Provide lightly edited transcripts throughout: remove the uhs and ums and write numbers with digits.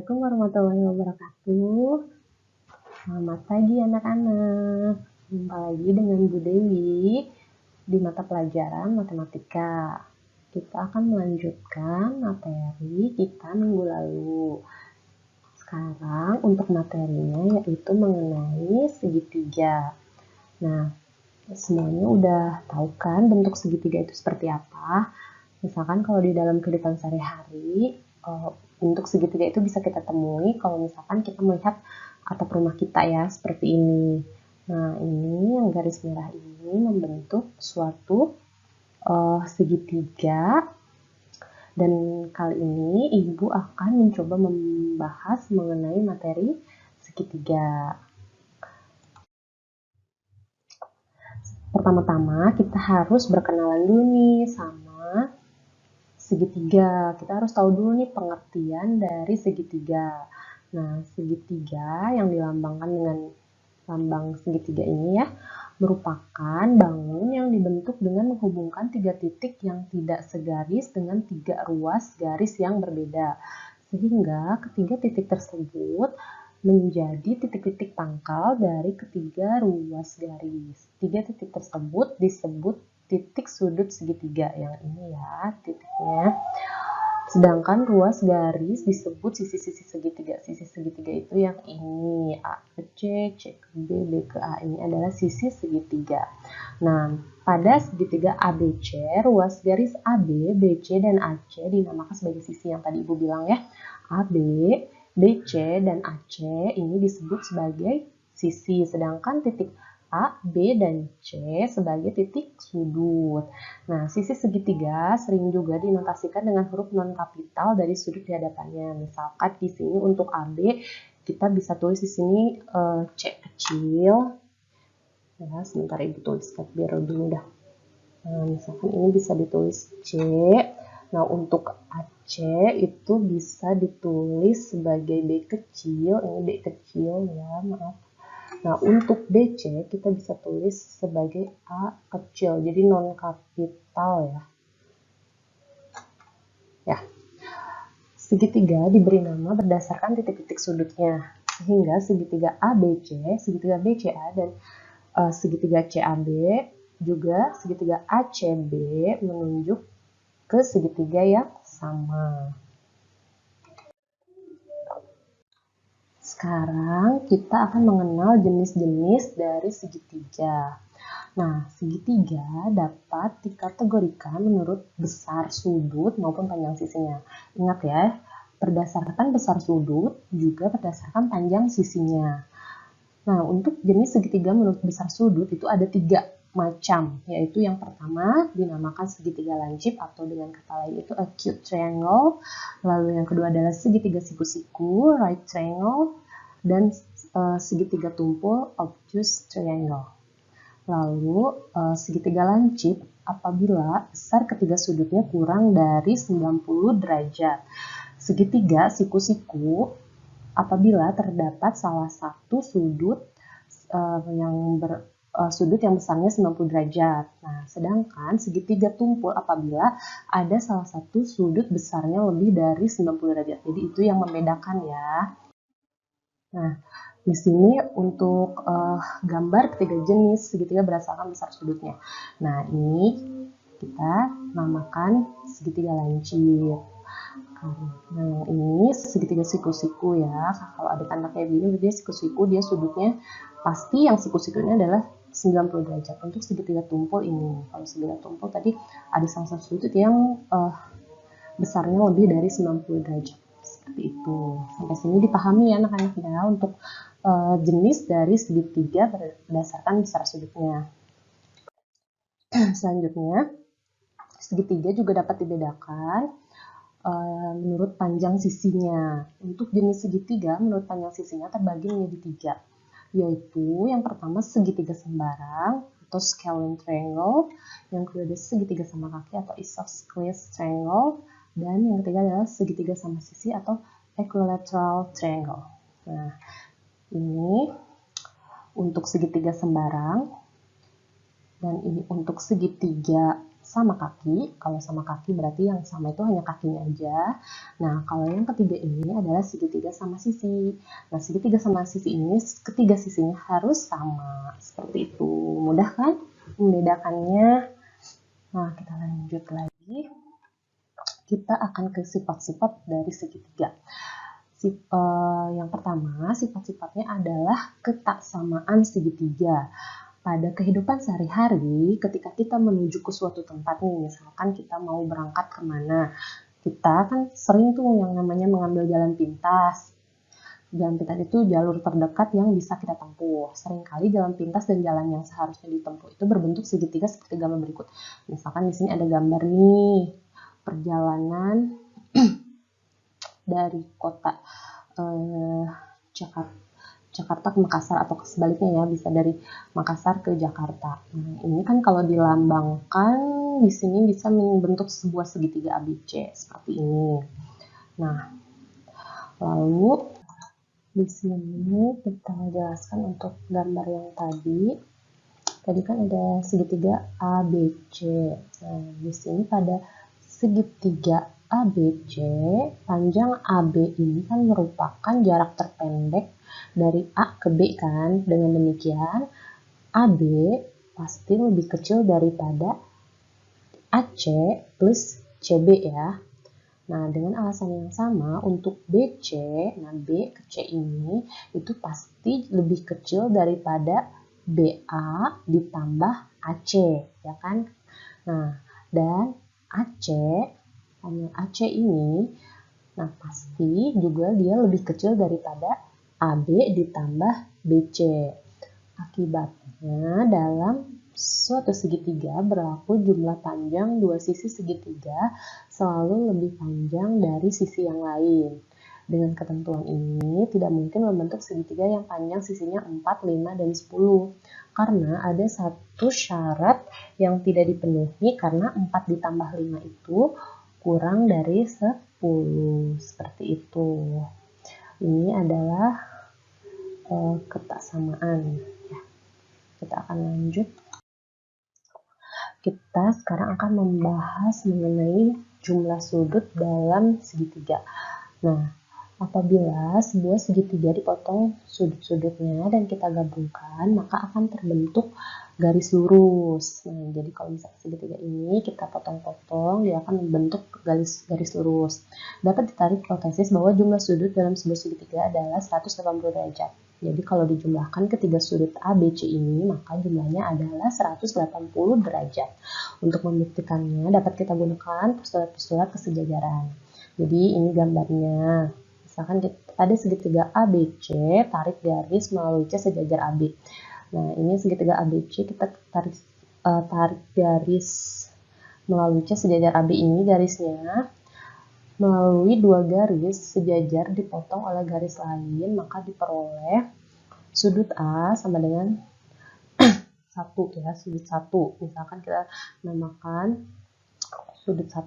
Assalamualaikum warahmatullahi wabarakatuh. Selamat pagi anak-anak. Jumpa lagi dengan Bu Dewi di mata pelajaran matematika. Kita akan melanjutkan materi kita minggu lalu. Sekarang untuk materinya yaitu mengenai segitiga. Nah, semuanya udah tahu kan bentuk segitiga itu seperti apa? Misalkan kalau di dalam kehidupan sehari-hari, bentuk segitiga itu bisa kita temui kalau misalkan kita melihat atap rumah kita ya, seperti ini. Nah, ini yang garis merah ini membentuk suatu segitiga. Dan kali ini Ibu akan mencoba membahas mengenai materi segitiga. Pertama-tama kita harus berkenalan dulu nih sama segitiga. Kita harus tahu dulu nih pengertian dari segitiga. Nah, segitiga yang dilambangkan dengan lambang segitiga ini ya, merupakan bangun yang dibentuk dengan menghubungkan tiga titik yang tidak segaris dengan tiga ruas garis yang berbeda. Sehingga ketiga titik tersebut menjadi titik-titik pangkal dari ketiga ruas garis. Tiga titik tersebut disebut titik sudut segitiga, yang ini ya titiknya. Sedangkan ruas garis disebut sisi-sisi segitiga. Sisi segitiga itu yang ini, A ke C, C ke B, B ke A. Ini adalah sisi segitiga. Nah, pada segitiga ABC, ruas garis AB, BC, dan AC dinamakan sebagai sisi yang tadi Ibu bilang ya. AB, BC, dan AC ini disebut sebagai sisi. Sedangkan titik A, B, dan C sebagai titik sudut. Nah, sisi segitiga sering juga dinotasikan dengan huruf non-kapital dari sudut di hadapannya. Misalkan di sini untuk AB, kita bisa tulis di sini C kecil. Ya, sebentar Ibu tulis biar lebih mudah. Nah, misalkan ini bisa ditulis C. Nah, untuk AC itu bisa ditulis sebagai B kecil. Ini B kecil ya, maaf. Nah, untuk BC kita bisa tulis sebagai A kecil, jadi non kapital ya. Ya. Segitiga diberi nama berdasarkan titik-titik sudutnya. Sehingga segitiga ABC, segitiga BCA, dan segitiga CAB, juga segitiga ACB menunjuk ke segitiga yang sama. Sekarang kita akan mengenal jenis-jenis dari segitiga. Nah, segitiga dapat dikategorikan menurut besar sudut maupun panjang sisinya. Ingat ya, berdasarkan besar sudut juga berdasarkan panjang sisinya. Nah, untuk jenis segitiga menurut besar sudut itu ada 3 macam, yaitu yang pertama dinamakan segitiga lancip atau dengan kata lain itu acute triangle. Lalu yang kedua adalah segitiga siku-siku, right triangle, dan segitiga tumpul, obtuse triangle. Lalu segitiga lancip apabila besar ketiga sudutnya kurang dari 90 derajat. Segitiga siku-siku apabila terdapat salah satu sudut sudut yang besarnya 90 derajat. Nah, sedangkan segitiga tumpul apabila ada salah satu sudut besarnya lebih dari 90 derajat. Jadi itu yang membedakan ya. Nah, di sini untuk gambar ketiga jenis segitiga berdasarkan besar sudutnya. Nah, ini kita namakan segitiga lancip. Nah, yang ini segitiga siku-siku ya. Kalau adik-anak kayak gini, dia siku-siku, dia sudutnya pasti yang siku-sikunya adalah 90 derajat. Untuk segitiga tumpul ini, kalau segitiga tumpul tadi ada salah satu sudut yang besarnya lebih dari 90 derajat. Seperti itu. Sampai sini dipahami ya anak-anak ya untuk jenis dari segitiga berdasarkan besar sudutnya. Selanjutnya, segitiga juga dapat dibedakan menurut panjang sisinya. Untuk jenis segitiga menurut panjang sisinya terbagi menjadi 3, yaitu yang pertama segitiga sembarang atau scalene triangle, yang kedua adalah segitiga sama kaki atau isosceles triangle, dan yang ketiga adalah segitiga sama sisi atau equilateral triangle. Nah, ini untuk segitiga sembarang, dan ini untuk segitiga sama kaki. Kalau sama kaki berarti yang sama itu hanya kakinya aja. Nah, kalau yang ketiga ini adalah segitiga sama sisi. Nah, segitiga sama sisi ini ketiga sisinya harus sama. Seperti itu. Mudah kan membedakannya? Nah, kita lanjut lagi. Kita akan ke sifat-sifat dari segitiga. Yang pertama, sifat-sifatnya adalah ketaksamaan segitiga. Pada kehidupan sehari-hari, ketika kita menuju ke suatu tempat nih, misalkan kita mau berangkat kemana, kita kan sering tuh yang namanya mengambil jalan pintas. Jalan pintas itu jalur terdekat yang bisa kita tempuh. Seringkali jalan pintas dan jalan yang seharusnya ditempuh itu berbentuk segitiga seperti gambar berikut. Misalkan di sini ada gambar nih, perjalanan dari kota Jakarta ke Makassar atau sebaliknya ya, bisa dari Makassar ke Jakarta. Nah, ini kan kalau dilambangkan di sini bisa membentuk sebuah segitiga ABC seperti ini. Nah, lalu di sini kita jelaskan untuk gambar yang tadi. Tadi kan ada segitiga ABC. Nah, di sini pada segitiga ABC, panjang AB ini kan merupakan jarak terpendek dari A ke B kan. Dengan demikian, AB pasti lebih kecil daripada AC plus CB ya. Nah, dengan alasan yang sama untuk BC, nah B ke C ini itu pasti lebih kecil daripada BA ditambah AC, ya kan? Nah, dan AC, panjang AC ini, nah pasti juga dia lebih kecil daripada AB ditambah BC. Akibatnya dalam suatu segitiga berlaku jumlah panjang dua sisi segitiga selalu lebih panjang dari sisi yang lain. Dengan ketentuan ini, tidak mungkin membentuk segitiga yang panjang sisinya 4, 5, dan 10. Karena ada satu syarat yang tidak dipenuhi karena 4 ditambah 5 itu kurang dari 10. Seperti itu. Ini adalah ketaksamaan. Ya. Kita akan lanjut. Kita sekarang akan membahas mengenai jumlah sudut dalam segitiga. Nah, apabila sebuah segitiga dipotong sudut-sudutnya dan kita gabungkan, maka akan terbentuk garis lurus. Nah, jadi kalau misalnya segitiga ini kita potong-potong, dia akan membentuk garis lurus. Dapat ditarik hipotesis bahwa jumlah sudut dalam sebuah segitiga adalah 180 derajat. Jadi kalau dijumlahkan ketiga sudut ABC ini, maka jumlahnya adalah 180 derajat. Untuk membuktikannya, dapat kita gunakan postulat-postulat kesejajaran. Jadi ini gambarnya. Misalkan ada segitiga ABC, tarik garis melalui C sejajar AB. Nah, ini segitiga ABC, kita tarik garis melalui C sejajar AB ini, garisnya melalui dua garis sejajar dipotong oleh garis lain, maka diperoleh sudut A sama dengan 1 ya, sudut 1. Misalkan kita namakan sudut 1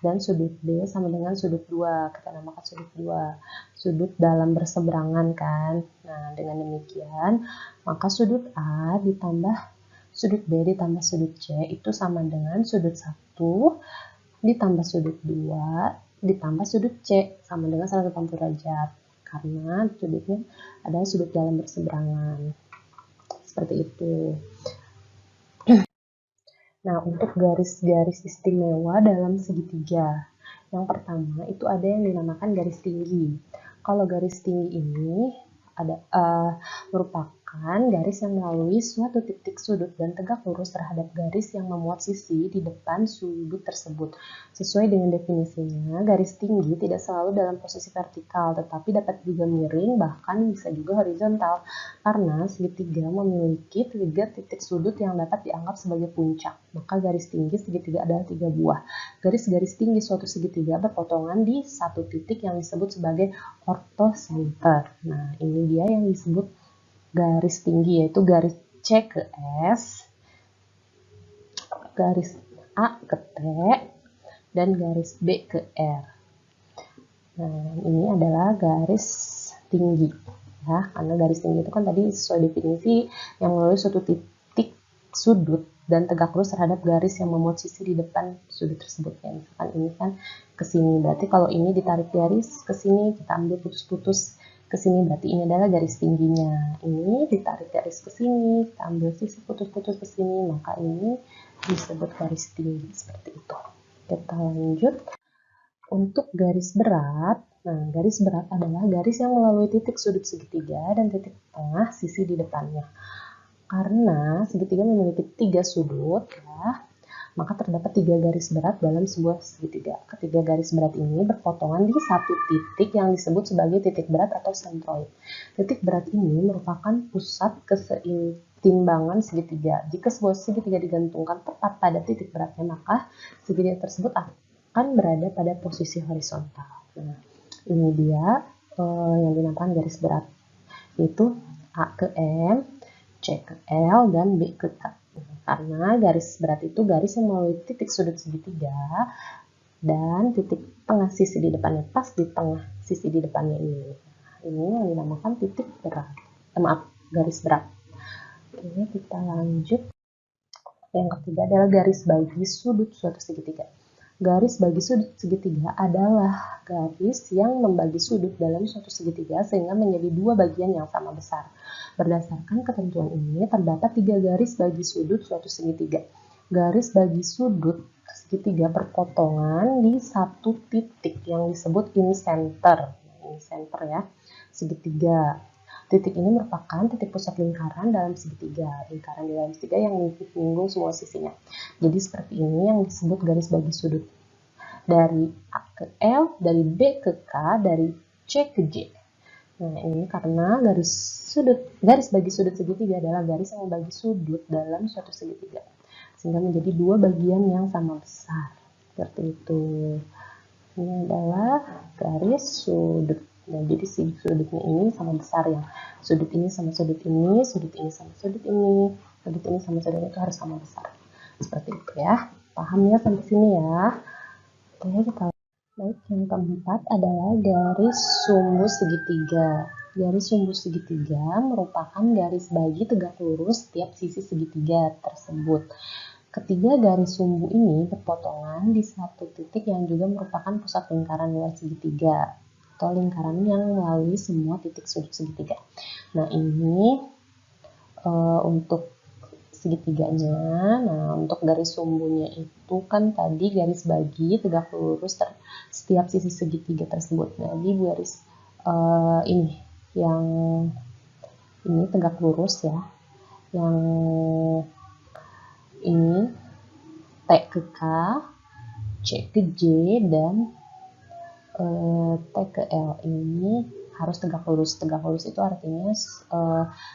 dan sudut B sama dengan sudut 2. Kita namakan sudut 2. Sudut dalam berseberangan kan. Nah, dengan demikian, maka sudut A ditambah sudut B ditambah sudut C itu sama dengan sudut 1 ditambah sudut 2 ditambah sudut C sama dengan 180 derajat. Karena sudutnya adalah sudut dalam berseberangan. Seperti itu. Nah, untuk garis-garis istimewa dalam segitiga. Yang pertama itu ada yang dinamakan garis tinggi. Kalau garis tinggi ini merupakan garis yang melalui suatu titik sudut dan tegak lurus terhadap garis yang memuat sisi di depan sudut tersebut. Sesuai dengan definisinya, garis tinggi tidak selalu dalam posisi vertikal, tetapi dapat juga miring, bahkan bisa juga horizontal, karena segitiga memiliki 3 titik sudut yang dapat dianggap sebagai puncak. Maka garis tinggi segitiga adalah 3 buah. Garis-garis tinggi suatu segitiga berpotongan di satu titik yang disebut sebagai ortosenter. Nah, ini dia yang disebut garis tinggi, yaitu garis C ke S, garis A ke T, dan garis B ke R. Nah, ini adalah garis tinggi. Ya, karena garis tinggi itu kan tadi sesuai definisi yang melalui suatu titik sudut dan tegak lurus terhadap garis yang memuat sisi di depan sudut tersebut. Ya, misalkan ini kan ke sini, berarti kalau ini ditarik garis ke sini, kita ambil putus-putus ke sini, berarti ini adalah garis tingginya. Ini ditarik garis ke sini, kita ambil sisi putus-putus ke sini, maka ini disebut garis tinggi, seperti itu. Kita lanjut. Untuk garis berat, nah garis berat adalah garis yang melalui titik sudut segitiga dan titik tengah sisi di depannya. Karena segitiga memiliki 3 sudut, ya, maka terdapat 3 garis berat dalam sebuah segitiga. Ketiga garis berat ini berpotongan di satu titik yang disebut sebagai titik berat atau sentroid. Titik berat ini merupakan pusat keseimbangan segitiga. Jika sebuah segitiga digantungkan tepat pada titik beratnya, maka segitiga tersebut akan berada pada posisi horizontal. Nah, ini dia yang dinamakan garis berat, yaitu A ke M, C ke L, dan B ke K. Karena garis berat itu garis yang melalui titik sudut segitiga dan titik tengah sisi di depannya, pas di tengah sisi di depannya ini. Ini yang dinamakan titik berat. Garis berat. Oke, kita lanjut. Yang ketiga adalah garis bagi sudut suatu segitiga. Garis bagi sudut segitiga adalah garis yang membagi sudut dalam suatu segitiga sehingga menjadi 2 bagian yang sama besar. Berdasarkan ketentuan ini, terdapat 3 garis bagi sudut suatu segitiga. Garis bagi sudut segitiga berpotongan di satu titik yang disebut incenter. Ini center ya, segitiga. Titik ini merupakan titik pusat lingkaran dalam segitiga. Lingkaran di dalam segitiga yang menyinggung semua sisinya. Jadi seperti ini yang disebut garis bagi sudut. Dari A ke L, dari B ke K, dari C ke J. Nah, ini karena garis bagi sudut segitiga adalah garis yang membagi sudut dalam suatu segitiga. Sehingga menjadi 2 bagian yang sama besar. Seperti itu. Ini adalah garis sudut. Nah, jadi sudutnya ini sama besar ya. Sudut ini sama sudut ini, sudut ini sama sudut ini, sudut ini sama sudut itu harus sama besar. Seperti itu ya. Paham ya sampai sini ya? Oke, kita baik, yang keempat adalah garis sumbu segitiga. Garis sumbu segitiga merupakan garis bagi tegak lurus setiap sisi segitiga tersebut. Ketiga garis sumbu ini berpotongan di satu titik yang juga merupakan pusat lingkaran luar segitiga atau lingkaran yang melalui semua titik sudut segitiga. Nah, ini untuk segitiganya. Nah, untuk garis sumbunya itu kan tadi garis bagi tegak lurus setiap sisi segitiga tersebut. Nah, di garis ini yang ini tegak lurus ya. Yang ini T ke K, C ke J, dan T ke L ini harus tegak lurus. Tegak lurus itu artinya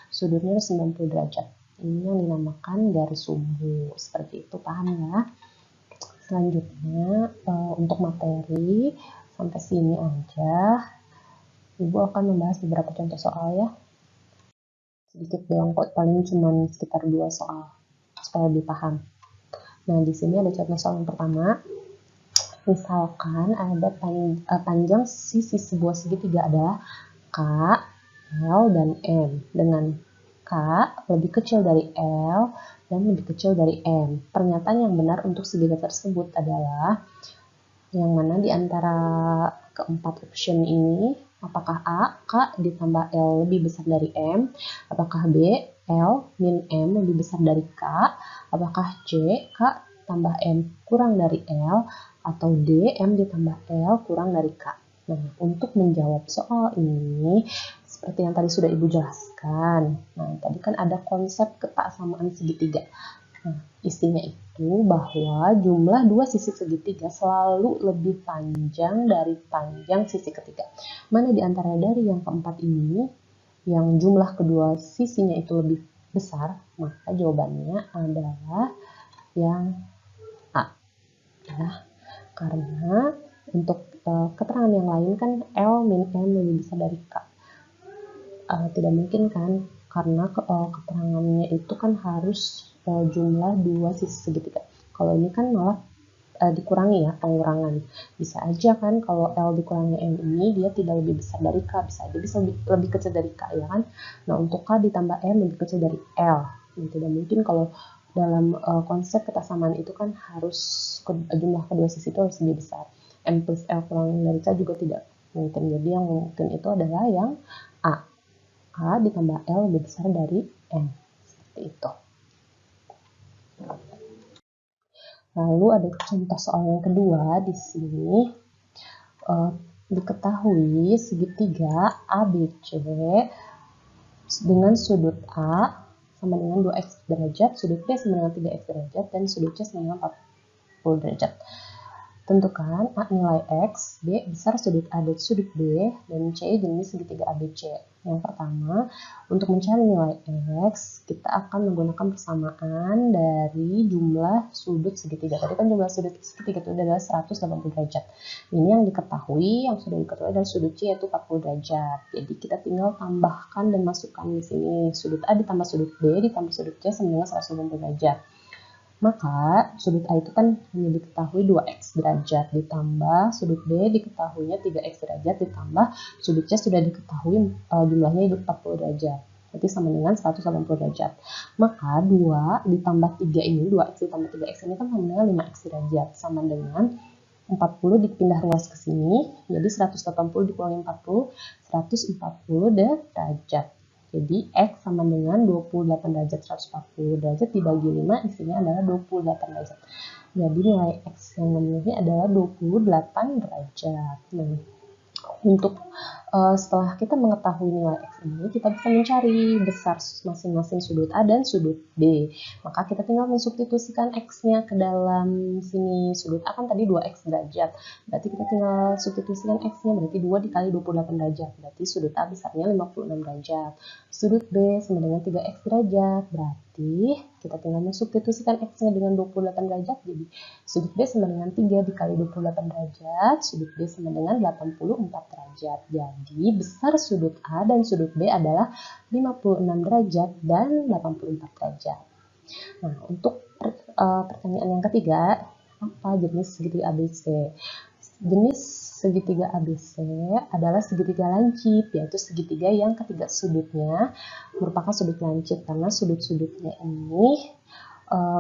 sudutnya 90 derajat. Ini yang dinamakan garis sumbu. Seperti itu, paham ya? Selanjutnya untuk materi sampai sini aja. Ibu akan membahas beberapa contoh soal ya. Sedikit doang kok, paling cuma sekitar 2 soal supaya lebih paham. Nah, di sini ada contoh soal yang pertama. Misalkan ada panjang sisi sebuah segitiga adalah K, L, dan M. Dengan K lebih kecil dari L dan lebih kecil dari M. Pernyataan yang benar untuk segitiga tersebut adalah yang mana di antara keempat option ini, apakah A, K ditambah L lebih besar dari M, apakah B, L min M lebih besar dari K, apakah C, K tambah M kurang dari L, atau D, M ditambah L kurang dari K. Nah, untuk menjawab soal ini, seperti yang tadi sudah Ibu jelaskan. Nah, tadi kan ada konsep ketaksamaan segitiga. Nah, isinya itu bahwa jumlah 2 sisi segitiga selalu lebih panjang dari panjang sisi ketiga. Mana di antara dari yang keempat ini, yang jumlah kedua sisinya itu lebih besar, maka jawabannya adalah yang A. Ya. Karena untuk keterangan yang lain kan L min M lebih besar dari K. Tidak mungkin kan, karena keterangannya itu kan harus jumlah 2 sisi segitiga. Kalau ini kan malah dikurangi ya, pengurangan. Bisa aja kan kalau L dikurangi M ini dia tidak lebih besar dari K, bisa aja bisa lebih kecil dari K ya kan. Nah, untuk K ditambah M lebih kecil dari L. Tidak mungkin kalau dalam konsep kesamaan itu kan harus jumlah kedua sisi itu harus lebih besar. M plus L kurang dari C juga tidak mungkin. Jadi yang mungkin itu adalah yang A. A ditambah L lebih besar dari M. Seperti itu. Lalu ada contoh soal yang kedua di sini. Diketahui segitiga ABC dengan sudut A sama dengan 2x derajat, sudut B sama dengan 3x derajat, dan sudut C sama dengan 40 derajat. Tentukan A nilai X, B besar sudut A dan sudut B, dan C jenis segitiga ABC. Yang pertama, untuk mencari nilai X, kita akan menggunakan persamaan dari jumlah sudut segitiga. Tadi kan jumlah sudut segitiga itu adalah 180 derajat. Ini yang diketahui, yang sudah diketahui adalah sudut C yaitu 40 derajat. Jadi kita tinggal tambahkan dan masukkan di sini. Sudut A ditambah sudut B ditambah sudut C sama dengan 180 derajat. Maka sudut A itu kan hanya diketahui 2x derajat, ditambah sudut B diketahuinya 3x derajat, ditambah sudut C sudah diketahui jumlahnya 40 derajat. Berarti sama dengan 180 derajat. Maka 2 ditambah 3 ini, 2x ditambah 3x ini kan sama dengan 5x derajat. Sama dengan 40 dipindah ruas ke sini, jadi 180 dikurangi 40, 140 derajat. Jadi X sama dengan 28 derajat, 140 derajat dibagi 5, isinya adalah 28 derajat. Jadi nilai X yang memiliki adalah 28 derajat. Nah, untuk setelah kita mengetahui nilai X ini, kita bisa mencari besar masing-masing sudut A dan sudut B. Maka kita tinggal mensubstitusikan X-nya ke dalam sini. Sudut A kan tadi 2X derajat. Berarti kita tinggal substitusikan X-nya, berarti 2 dikali 28 derajat. Berarti sudut A besarnya 56 derajat. Sudut B sama dengan 3X derajat. Berarti kita tinggal mensubstitusikan X-nya dengan 28 derajat. Jadi sudut B sama dengan 3 dikali 28 derajat. Sudut B sama dengan 84 derajat. Jadi besar sudut A dan sudut B adalah 56 derajat dan 84 derajat. Nah, untuk pertanyaan yang ketiga, apa jenis segitiga ABC? Jenis segitiga ABC adalah segitiga lancip, yaitu segitiga yang ketiga sudutnya merupakan sudut lancip karena sudut-sudutnya ini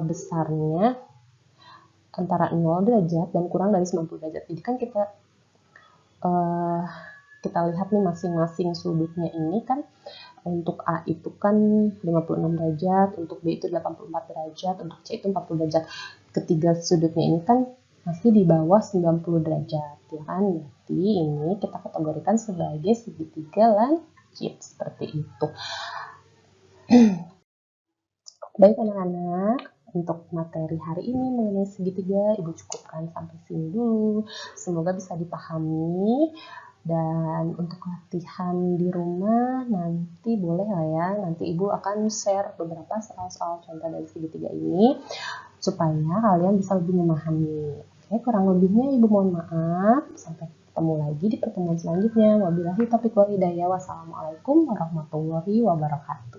besarnya antara 0 derajat dan kurang dari 90 derajat. Jadi kan kita lihat nih masing-masing sudutnya ini kan untuk A itu kan 56 derajat, untuk B itu 84 derajat, untuk C itu 40 derajat. Ketiga sudutnya ini kan masih di bawah 90 derajat, ya kan? Jadi ini kita kategorikan sebagai segitiga lancip seperti itu. Baik anak-anak, untuk materi hari ini mengenai segitiga, Ibu cukupkan sampai sini dulu. Semoga bisa dipahami. Dan untuk latihan di rumah nanti boleh lah ya, nanti Ibu akan share beberapa soal-soal contoh dari segitiga ini supaya kalian bisa lebih memahami. Oke, kurang lebihnya Ibu mohon maaf. Sampai ketemu lagi di pertemuan selanjutnya. Wabillahi taufiq wal hidayah. Wassalamualaikum warahmatullahi wabarakatuh.